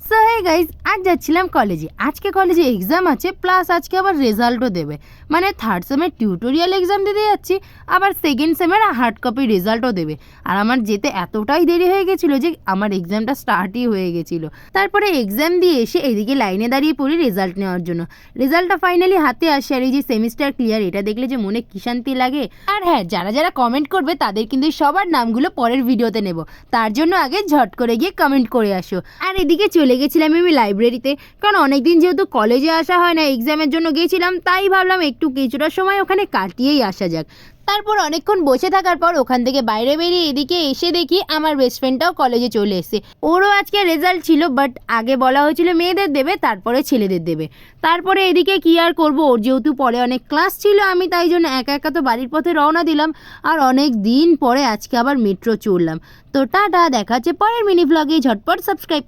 So hey guys, আজ যাচ্ছিলাম কলেজে। আজকে কলেজে এক্সাম আছে, প্লাস আজকে আবার রেজাল্টও দেবে। মানে থার্ড সেমের টিউটোরিয়াল এক্সাম দিতে যাচ্ছি, আবার সেকেন্ড সেমের হার্ড কপি রেজাল্টও দেবে। আর আমার যেতে এতটাই দেরি হয়ে গেছিলো যে আমার এক্সামটা স্টার্টই হয়ে গেছিলো। তারপরে এক্সাম দিয়ে এসে এদিকে লাইনে দাঁড়িয়ে পড়ি রেজাল্ট নেওয়ার জন্য। রেজাল্টটা ফাইনালি হাতে আসে, আর এই যে সেমিস্টার ক্লিয়ার, এটা দেখলে যে মনে কি শান্তি লাগে। আর হ্যাঁ, যারা যারা কমেন্ট করবে তাদের কিন্তু সবার নামগুলো পরের ভিডিওতে নেব, তার জন্য আগে ঝট করে গিয়ে কমেন্ট করে আসো। আর এদিকে চলে গেছিলাম আমি লাইব্রেরিতে, কারণ অনেকদিন যেহেতু কলেজে আসা হয় না, এক্সামের জন্য গেছিলাম, তাই ভাবলাম একটু কিছুটা সময় ওখানে কাটিয়েই আসা যাক। তারপর অনেকক্ষণ বসে থাকার পর ওখান থেকে বাইরে বেরিয়ে এদিকে এসে দেখি আমার বেস্ট ফ্রেন্ডটাও কলেজে চলে এসেছে। ওরও আজকে রেজাল্ট ছিল, বাট আগে বলা হয়েছিল মেয়েদের দেবে, তারপরে ছেলেদের দেবে। তারপরে এদিকে কি আর করবো, ওর যেহেতু পরে অনেক ক্লাস ছিল, আমি তাই জন্য একা একা তো বাড়ির পথে রওনা দিলাম। আর অনেক দিন পরে আজকে আবার মেট্রো চড়লাম। তো টাটা, দেখা হচ্ছে পরের মিনি ব্লগে। ঝটপট সাবস্ক্রাইব